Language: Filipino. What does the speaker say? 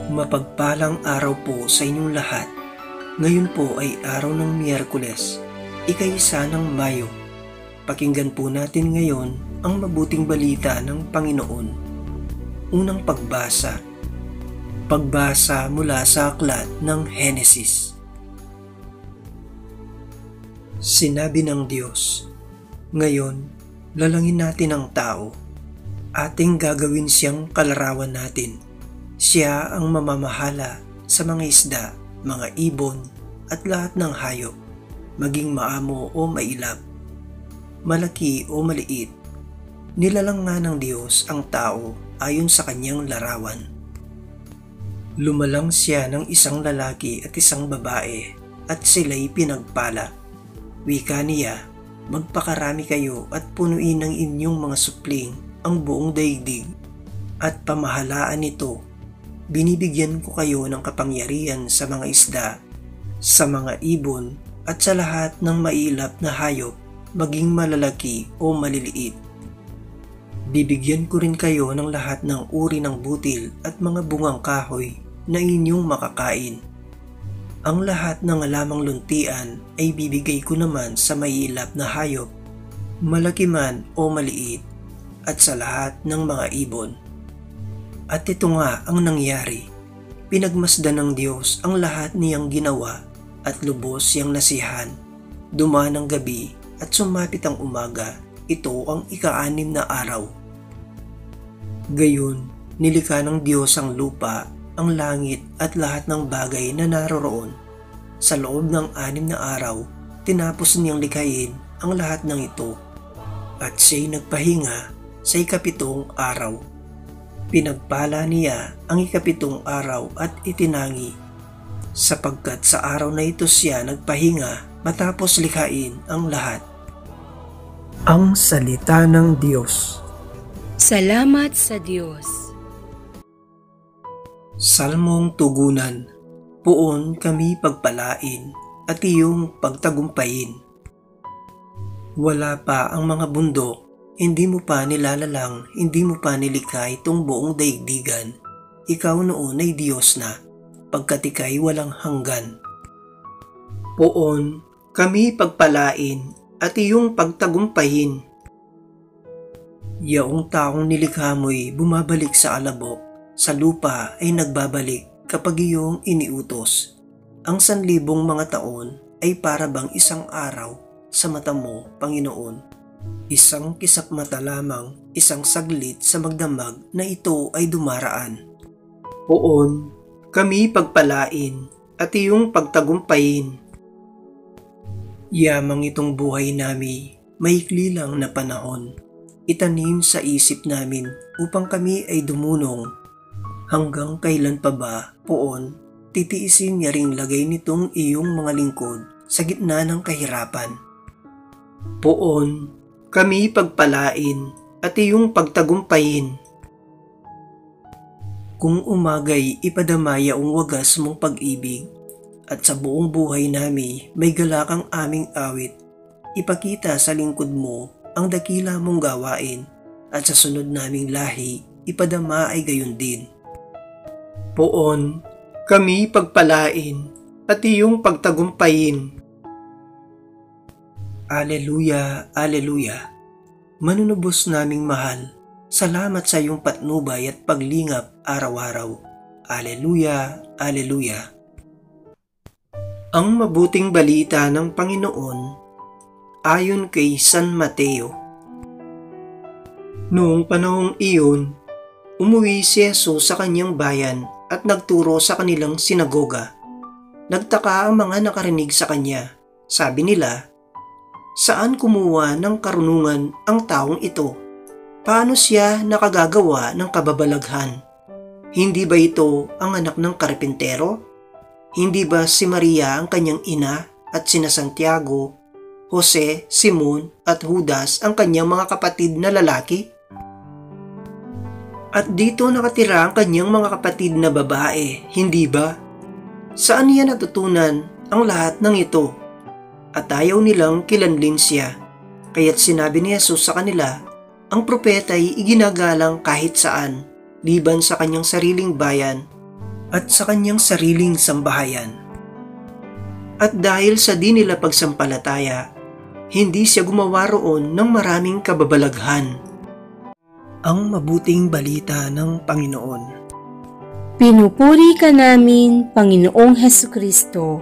Mapagpalang araw po sa inyong lahat. Ngayon po ay araw ng Miyerkules, ika-1 ng Mayo. Pakinggan po natin ngayon ang mabuting balita ng Panginoon. Unang pagbasa. Pagbasa mula sa aklat ng Henesis. Sinabi ng Diyos, "Ngayon, lalangin natin ang tao. Ating gagawin siyang kalarawan natin. Siya ang mamamahala sa mga isda, mga ibon, at lahat ng hayop, maging maamo o mailap, malaki o maliit. Nilalang nga ng Diyos ang tao ayon sa kanyang larawan. Lumalang siya ng isang lalaki at isang babae, at sila'y pinagpala. Wika niya, magpakarami kayo at punuin ng inyong mga supling ang buong daigdig, at pamahalaan nito. Binibigyan ko kayo ng kapangyarihan sa mga isda, sa mga ibon, at sa lahat ng mailap na hayop, maging malalaki o maliliit. Bibigyan ko rin kayo ng lahat ng uri ng butil at mga bungang kahoy na inyong makakain. Ang lahat ng alamang luntian ay bibigay ko naman sa mailap na hayop, malaki man o maliit, at sa lahat ng mga ibon." At ito nga ang nangyari. Pinagmasdan ng Diyos ang lahat niyang ginawa at lubos siyang nasiyahan. Dumaan ang gabi at sumapit ang umaga. Ito ang ika-6 na araw. Gayon, nilikha ng Diyos ang lupa, ang langit at lahat ng bagay na naroroon. Sa loob ng 6 na araw, tinapos niyang likhain ang lahat ng ito. At siya'y nagpahinga sa ika-7 araw. Pinagpala niya ang ika-7 araw at itinangi, sapagkat sa araw na ito siya nagpahinga matapos likhain ang lahat. Ang salita ng Diyos. Salamat sa Diyos. Salmong tugunan. Puon kami pagpalain at iyong pagtagumpayin. Wala pa ang mga bundok, hindi mo pa nilalalang, hindi mo pa nilikha itong buong daigdigan. Ikaw noon ay Diyos na, pagkat ika'y walang hanggan. Poon, kami pagpalain at iyong pagtagumpayin. Yaong taong nilikha mo'y bumabalik sa alabok, sa lupa ay nagbabalik kapag iyong iniutos. Ang 1,000 mga taon ay para bang isang araw sa mata mo, Panginoon. Isang kisap mata lamang, isang saglit sa magdamag na ito ay dumaraan. Poon, kami pagpalain at iyong pagtagumpayin. Yamang itong buhay nami, maikli lang na panahon. Itanim sa isip namin upang kami ay dumunong. Hanggang kailan pa ba, Poon, titiisin niya ring lagay nitong iyong mga lingkod sa gitna ng kahirapan. Poon, kami pagpalain at iyong pagtagumpayin. Kung umagay ipadamaya ang wagas mong pag-ibig, at sa buong buhay nami may galakang aming awit, ipakita sa lingkod mo ang dakila mong gawain, at sa sunod naming lahi ipadama ay gayon din. Poon, kami pagpalain at iyong pagtagumpayin. Aleluya, aleluya. Manunubos naming mahal, salamat sa iyong patnubay at paglingap araw-araw. Aleluya, aleluya. Ang mabuting balita ng Panginoon ayon kay San Mateo. Noong panahong iyon, umuwi si Jesus sa kanyang bayan at nagturo sa kanilang sinagoga. Nagtaka ang mga nakarinig sa kanya. Sabi nila, "Saan kumuha ng karunungan ang taong ito? Paano siya nakagagawa ng kababalaghan? Hindi ba ito ang anak ng karpintero? Hindi ba si Maria ang kanyang ina at sina Santiago, Jose, Simon at Judas ang kanyang mga kapatid na lalaki? At dito nakatira ang kanyang mga kapatid na babae, hindi ba? Saan niya natutunan ang lahat ng ito?" At ayaw nilang kilanlin siya. Kaya't sinabi ni Jesus sa kanila, ang propeta ay iginagalang kahit saan, liban sa kanyang sariling bayan at sa kanyang sariling sambahayan. At dahil sa di nila pagsampalataya, hindi siya gumawa roon ng maraming kababalaghan. Ang mabuting balita ng Panginoon. Pinupuri ka namin, Panginoong Hesukristo.